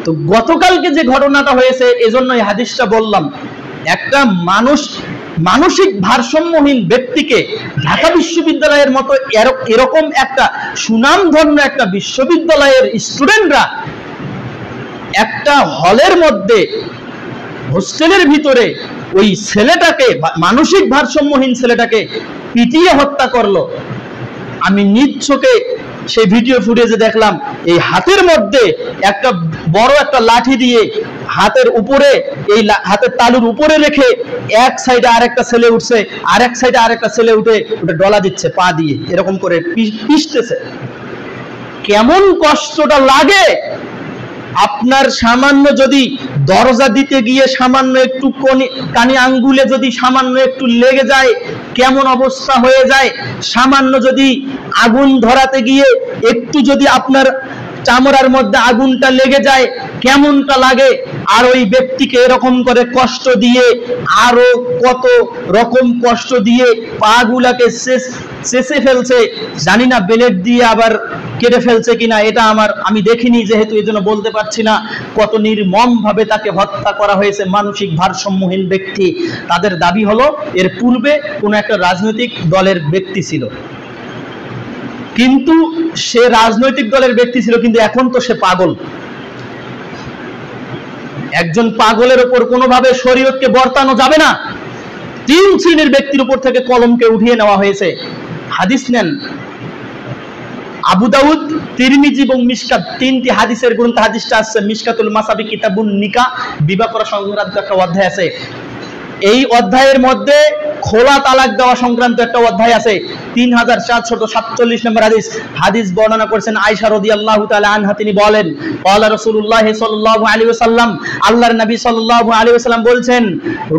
তো গতকালকে যে ঘটনাটা হয়েছে এজন্য এই হাদিসটা বললাম, একটা মানসিক ভারসাম্যহীন ব্যক্তিকে ঢাকা বিশ্ববিদ্যালয়ের মতো এরকম একটা সুনামধন্য একটা বিশ্ববিদ্যালয়ের স্টুডেন্টরা একটা হলের মধ্যে হোস্টেলের ভিতরে ওই ছেলেটাকে, মানসিক ভারসাম্যহীন ছেলেটাকে পিটিয়ে হত্যা করলো। আমি নিজ চোখে সেই ভিডিও ফুটেজে দেখলাম, এই হাতের মধ্যে একটা বড় একটা লাঠি দিয়ে হাতের উপরে, এই হাতের তালুর উপরে রেখে এক সাইডে আরেকটা ছেলে উঠছে, আরেক সাইডে আরেকটা ছেলে উঠে ওটা ডলা দিচ্ছে পা দিয়ে, এরকম করে পিষতেছে। কেমন কষ্টটা লাগে! আপনার সামান্য যদি দরজা দিতে গিয়ে সামান্য একটু কানি আঙ্গুলে যদি সামান্য একটু লেগে যায় কেমন অবস্থা হয়ে যায়, সামান্য যদি আগুন ধরাতে গিয়ে একটু যদি আপনার চামড়ার মধ্যে আগুনটা লেগে যায় কেমনটা লাগে। আর ওই ব্যক্তিকে এরকম করে কষ্ট দিয়ে, আরো কত রকম কষ্ট দিয়ে পা গুলাকে শেষে ফেলছে, জানি না ব্লেড দিয়ে আবার কেটে ফেলছে কিনা, এটা আমি দেখিনি যেহেতু এই জন্য বলতে পারছি না। কত নির্মম ভাবে তাকে হত্যা করা হয়েছে মানসিক ভারসাম্যহীন ব্যক্তি। তাদের দাবি হলো এর পূর্বে কোন একটা রাজনৈতিক দলের ব্যক্তি ছিল, কিন্তু সে রাজনৈতিক দলের ব্যক্তি ছিল কিন্তু এখন তো সে পাগল। একজন পাগলের উপর কোনোভাবে শরীয়তকে বর্তানো যাবে না। 3 শ্রেণীর ব্যক্তির উপর থেকে কলমকে উঠিয়ে নেওয়া হয়েছে। হাদিস নেন, আবু দাউদ, তিরমিজি এবং মিশকাত, 3টি হাদিসের গ্রন্থ হাদিসটা আছে। মিশকাতুল মাসাবি কিতাবুন নিকাহ, বিবাহ করা সংক্রান্ত একটা অধ্যায় আছে। এই অধ্যায়ের মধ্যে খোলা তালাক দেওয়া সংক্রান্ত একটা অধ্যায় আছে। 3447 নম্বর হাদিস বর্ণনা করেছেন আয়েশা রাদিয়াল্লাহু তাআলা আনহা। তিনি বলেন, ক্বালা রাসূলুল্লাহ সাল্লাল্লাহু আলাইহি ওয়াসাল্লাম, আল্লাহর নবী সাল্লাল্লাহু আলাইহি ওয়াসাল্লাম বলছেন,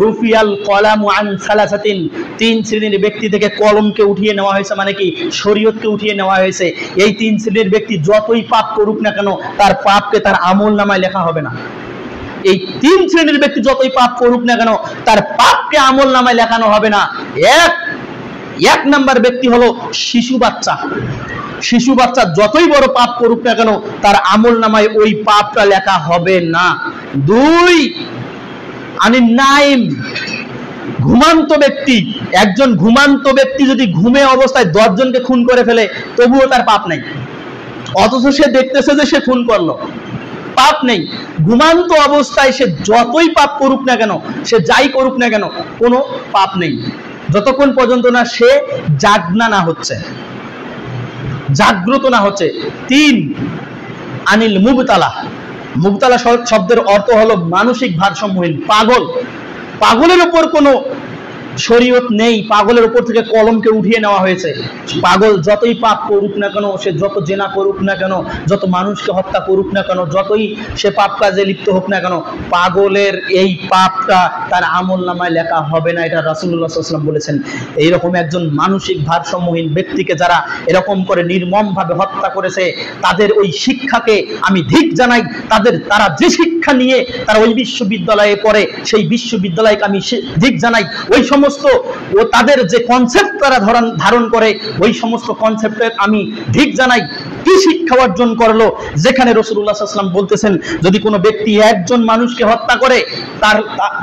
রুফিয়াল কলামু আন সালাসাতিন, 3 শ্রেণীর ব্যক্তি থেকে কলমকে উঠিয়ে নেওয়া হয়েছে। মানে কি, শরীয়তকে উঠিয়ে নেওয়া হয়েছে। এই 3 শ্রেণীর ব্যক্তি যতই পাপ করুক না কেন তার পাপকে তার আমলনামায় লেখা হবে না। এই 3 শ্রেণীর ব্যক্তি যতই পাপ করুক না কেন তার পাপকে আমলনামায় লেখানো হবে না। এক নাম্বার ব্যক্তি হলো শিশু বাচ্চা। শিশু বাচ্চা যতই বড় পাপ করুক না কেন তার আমলনামায় ওই পাপটা লেখা হবে না। 2, আনি নাইম, ঘুমান্ত ব্যক্তি। একজন ঘুমান্ত ব্যক্তি যদি ঘুমে অবস্থায় 10 জনকে খুন করে ফেলে তবুও তার পাপ নাই, অথচ সে দেখতেছে যে সে খুন করলো, পাপ নেই। ঘুমান্ত অবস্থায় সে যতই পাপ করুক না কেন, সে যাই করুক না কেন, কোনো পাপ নেই যতক্ষণ পর্যন্ত না সে জাগ্রত না হচ্ছে। 3, আনিল মুবতালা। মুবতালা শব্দের অর্থ হলো মানসিক ভারসাম্যহীন, পাগল। পাগলের উপর কোনো শরীয়ত নেই, পাগলের উপর থেকে কলমকে উঠিয়ে নেওয়া হয়েছে। পাগল যতই পাপ করুক না কেন, সে যত জেনা করুক না কেন, যত মানুষকে হত্যা করুক না কেন, যতই সে পাপ কাজে লিপ্ত হোক না কেন, পাগলের এই পাপটা তার আমলনামায় লেখা হবে না। এটা রাসূলুল্লাহ সাল্লাল্লাহু আলাইহি ওয়াসাল্লাম বলেছেন। এইরকম একজন মানসিক ভারসাম্যহীন ব্যক্তিকে যারা এরকম করে নির্মমভাবে হত্যা করেছে তাদের ওই শিক্ষাকে আমি ধিক জানাই। তারা যে শিক্ষা নিয়ে তারা ওই বিশ্ববিদ্যালয়ে পড়ে সেই বিশ্ববিদ্যালয়কে আমি ধিক জানাই। ওই সমস্ত ও তাদের যে কনসেপ্ট তারা ধারণ করে ওই সমস্ত কনসেপ্টের আমি ধিক জানাই। কি শিক্ষা অর্জন করলো, যেখানে রাসূলুল্লাহ সাল্লাল্লাহু আলাইহি ওয়াসাল্লাম বলতেছেন যদি কোনো ব্যক্তি একজন মানুষকে হত্যা করে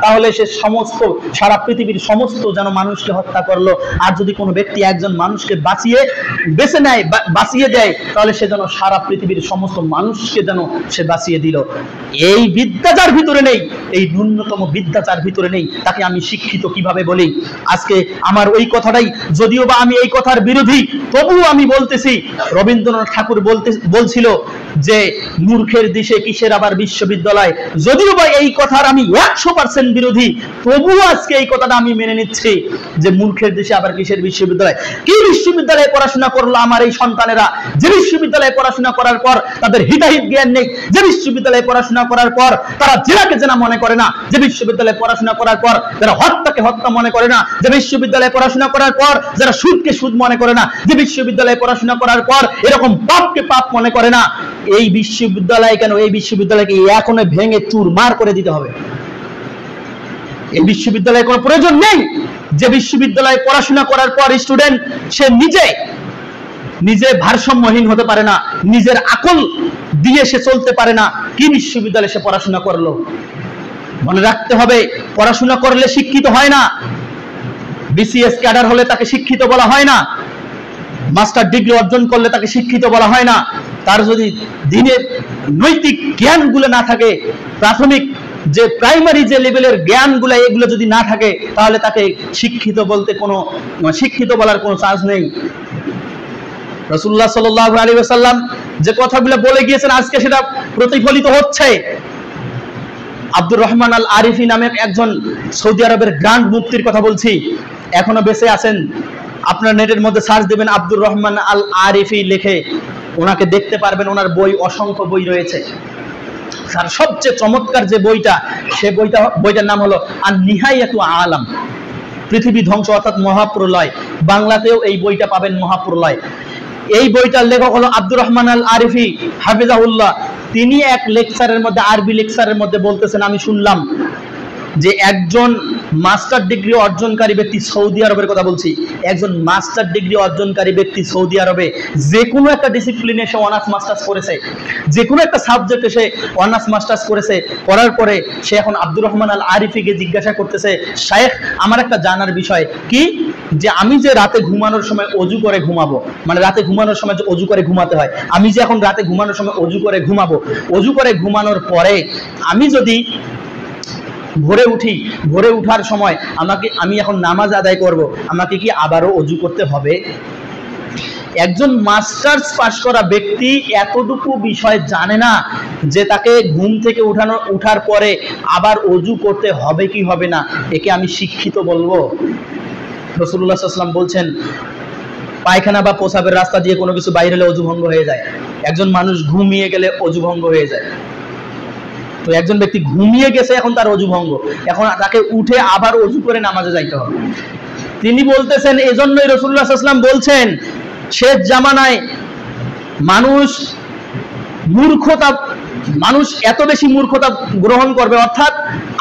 তাহলে সে সারা পৃথিবীর সমস্ত যেন মানুষকে হত্যা করলো। আর যদি কোনো ব্যক্তি একজন মানুষকে বাঁচিয়ে দেয় তাহলে সে যেন সারা পৃথিবীর সমস্ত মানুষকে যেন সে বাঁচিয়ে দিল। এই বিদ্যা যার ভিতরে নেই, এই ন্যূনতম বিদ্যা যার ভিতরে নেই, তাকে আমি শিক্ষিত কিভাবে বলি? আজকে আমার ওই কথাটাই, যদিও বা আমি এই কথার বিরোধী, তবুও আমি বলতেছি, রবীন্দ্রনাথ ঠাকুর বলছিল যে মূর্খের দেশে কিসের আবার বিশ্ববিদ্যালয়। যদিও বা এই কথার আমি 100% বিরোধী, তবুও আজকে এই কথাটা আমি মেনে নিচ্ছি যে মূর্খের দেশে আবার কিসের বিশ্ববিদ্যালয়। কি বিশ্ববিদ্যালয়ে পড়াশোনা করলো আমার এই সন্তানেরা, যে বিশ্ববিদ্যালয়ে পড়াশোনা করার পর তাদের হিতাহিত জ্ঞান নেই, যে বিশ্ববিদ্যালয়ে পড়াশোনা করার পর তারা জেনাকে জেনা মনে করে না, যে বিশ্ববিদ্যালয়ে পড়াশোনা করার পর যারা হত্যাকে হত্যা মনে করে না, যে বিশ্ববিদ্যালয়ে পড়াশোনা করার পর যারা সুদকে সুদ মনে করে না, যে বিশ্ববিদ্যালয়ে পড়াশোনা করার পর এরকম পাপকে পাপ মনে করে না, এই বিশ্ববিদ্যালয় কেন, এই বিশ্ববিদ্যালয়কে এখনো ভেঙে চুরমার করে দিতে হবে। এই বিশ্ববিদ্যালয়ের কোনো প্রয়োজন নেই। যে বিশ্ববিদ্যালয়ে পড়াশোনা করার পর স্টুডেন্ট সে নিজে ভারসাম্যহীন হতে পারে না, নিজের আকল দিয়ে সে চলতে পারে না, কি বিশ্ববিদ্যালয়ে সে পড়াশোনা করলো? মনে রাখতে হবে, পড়াশোনা করলে শিক্ষিত হয় না। বিসিএস ক্যাডার হলে তাকে শিক্ষিত বলা হয় না, মাস্টার ডিগ্রি অর্জন করলে তাকে শিক্ষিত বলা হয় না। তার যদি দিনের নৈতিক জ্ঞানগুলো না থাকে, প্রাথমিক যে প্রাইমারি যে লেভেলের জ্ঞানগুলো এগুলো যদি না থাকে, তাহলে তাকে শিক্ষিত বলতে কোনো শিক্ষিত বলার কোনো চান্স নেই। রাসূলুল্লাহ সাল্লাল্লাহু আলাইহি ওয়াসাল্লাম যে কথাগুলো বলে গিয়েছেন আজকে সেটা প্রতিফলিত হচ্ছে। আব্দুর রহমান আল আরিফি নামে একজন সৌদি আরবের গ্র্যান্ড মুফতির কথা বলছি, এখনো বেঁচে আছেন। আপনার নেটের মধ্যে সার্চ দেবেন আব্দুর রহমান আল আরিফি লিখে, ওনাকে দেখতে পারবেন। ওনার বই, অসংখ্য বই রয়েছে। আর সবচেয়ে চমৎকার যে বইটা, সে বইটার নাম হলো আন-নিহায়াতু আলাম, পৃথিবী ধ্বংস অর্থাৎ মহাপ্রলয়। বাংলাতেও এই বইটা পাবেন, মহাপ্রলয়। এই বইটার লেখক হলো আব্দুর রহমান আল আরিফি হাফিজাহুল্লাহ। তিনি এক লেকচারের মধ্যে, আরবি লেকচারের মধ্যে বলতেছেন, আমি শুনলাম যে একজন মাস্টার ডিগ্রি অর্জনকারী ব্যক্তি, সৌদি আরবের কথা বলছি, একজন মাস্টার ডিগ্রি অর্জনকারী ব্যক্তি সৌদি আরবে যে কোনো একটা ডিসিপ্লিনে সে অনার্স মাস্টার্স করেছে, যে কোনো একটা সাবজেক্টে সে অনার্স মাস্টার্স করেছে, করার পরে সে এখন আব্দুর রহমান আল আরিফিকে জিজ্ঞাসা করতেছে, শায়েখ আমার একটা জানার বিষয় কি, যে আমি যে রাতে ঘুমানোর সময় অজু করে ঘুমাবো, মানে রাতে ঘুমানোর সময় যে অজু করে ঘুমাতে হয়, আমি যে এখন রাতে ঘুমানোর সময় অজু করে ঘুমাবো, অজু করে ঘুমানোর পরে আমি যদি ভোরে উঠি, ভোরে উঠার সময় আমি এখন নামাজ আদায় করব, আমাকে কি আবারও অজু করতে হবে? একজন মাস্টার্স পাশ করা ব্যক্তি এতটুকু বিষয় জানে না যে তাকে ঘুম থেকে উঠার পরে আবার অজু করতে হবে কি হবে না, একে আমি শিক্ষিত বলবো? রাসূলুল্লাহ সাল্লাল্লাহু আলাইহি ওয়াসাল্লাম বলছেন, পায়খানা বা প্রস্রাবের রাস্তা দিয়ে কোনো কিছু বাইরে হলে অজু ভঙ্গ হয়ে যায়। একজন মানুষ ঘুমিয়ে গেলে অজু ভঙ্গ হয়ে যায়। তো একজন ব্যক্তি ঘুমিয়ে গেছে, এখন তার অজু ভঙ্গ, এখন তাকে উঠে আবার অজু করে নামাজে যাইতে হবে। তিনি বলতেছেন, এজন্যই রাসূলুল্লাহ সাল্লাল্লাহু আলাইহি ওয়াসাল্লাম বলছেন, শেষ জামানায় মানুষ এত বেশি মূর্খতা গ্রহণ করবে, অর্থাৎ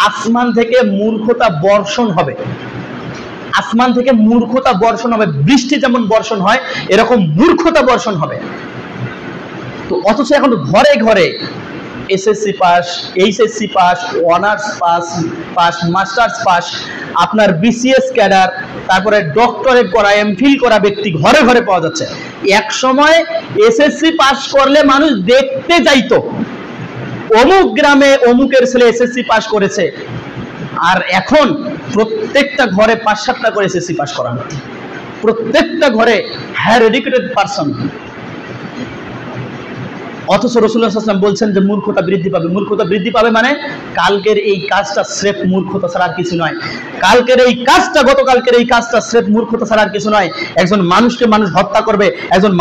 আসমান থেকে মূর্খতা বর্ষণ হবে। আসমান থেকে মূর্খতা বর্ষণ হবে, বৃষ্টি যেমন বর্ষণ হয় এরকম মূর্খতা বর্ষণ হবে। তো অথচ এখন ঘরে ঘরে SSC pass, HSC pass, honours pass, masters pass, আপনার বিসিএস ক্যাডার, তারপরে ডক্টরেট করা, এমফিল করা ব্যক্তি ঘরে ঘরে পাওয়া যাচ্ছে। এক সময় এসএসসি পাস করলে মানুষ দেখতে যাইতো, অমুক গ্রামে অমুকের ছেলে এসএসসি পাস করেছে। আর এখন প্রত্যেকটা ঘরে 5-7টা করে এসএসসি পাস করানো, প্রত্যেকটা ঘরে হায়ার এডুকেটেড পারসন। অথচ রাসূলুল্লাহ সাল্লাল্লাহু আলাইহি ওয়াসাল্লাম বলছেন যে মূর্খতা বৃদ্ধি পাবে। মূর্খতা বৃদ্ধি পাবে মানে কালকের এই কাজটা স্রেফ মূর্খতা ছাড়া আর কিছু নয়। কালকের এই কাজটা, গতকালকের এই কাজটা স্রেফ মূর্খতা ছাড়া আর কিছু নয়। একজন মানুষকে মানুষ হত্যা করবে, একজন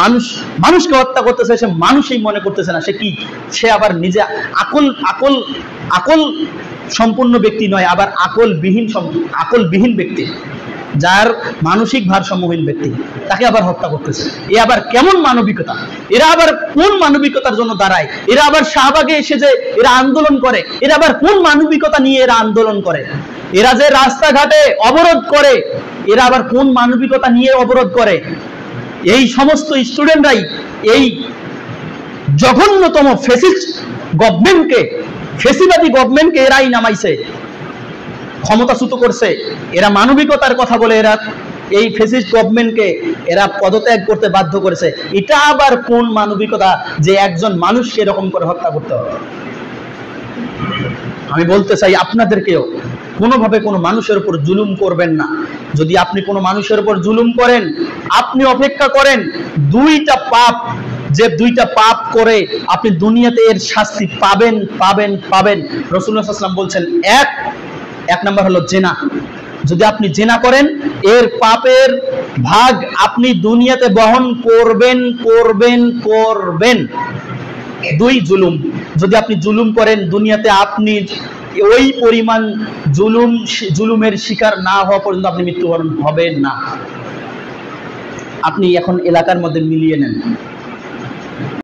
মানুষকে হত্যা করতেছে, সে মানুষই মনে করতেছে না, সে কি, সে আবার নিজে আকল সম্পূর্ণ ব্যক্তি নয়, আবার আকলবিহীন ব্যক্তি, যার মানসিক ভারসাম্যহীন ব্যক্তি, তাকে আবার হত্যা করতেছে। এ আবার কেমন মানবিকতা? এরা আবার কোন মানবিকতার জন্য দাঁড়ায়? এরা আবার শাহবাগে এসে যে এরা আন্দোলন করে, এরা আবার কোন মানবিকতা নিয়ে এরা আন্দোলন করে? এরা যে রাস্তাঘাটে অবরোধ করে, এরা আবার কোন মানবিকতা নিয়ে অবরোধ করে? এই সমস্ত স্টুডেন্টরাই এই জঘন্যতম ফেসিবাদী গভর্নমেন্টকে এরাই নামাইছে, ক্ষমতাচ্যুত করছে। এরা মানবিকতার কথা বলে এরা এই ফ্যাসিস্ট গভর্নমেন্টকে এরা পদত্যাগ করতে বাধ্য করেছে। এটা আবার কোন মানবিকতা যে একজন মানুষকে এরকম করে হত্যা করতে হবে? আমি বলতে চাই আপনাদেরকেও, কোনোভাবে কোনো মানুষের উপর জুলুম করবেন না। যদি আপনি কোনো মানুষের উপর জুলুম করেন, আপনি অপেক্ষা করেন দুইটা পাপ, যে দুইটা পাপ করে আপনি দুনিয়াতে এর শাস্তি পাবেন। রাসূলুল্লাহ সাল্লাল্লাহু আলাইহি ওয়াসাল্লাম বলছেন, এক নাম্বার হলো জিনা। যদি আপনি জিনা করেন, এর পাপের ভাগ আপনি দুনিয়াতে বহন করবেন। 2, জুলুম। যদি আপনি জুলুম করেন দুনিয়াতে, আপনি ওই পরিমাণ জুলুমের শিকার না হওয়া পর্যন্ত আপনি মৃত্যুবরণ হবেন না। আপনি এখন এলাকার মধ্যে মিলিয়ে নেন।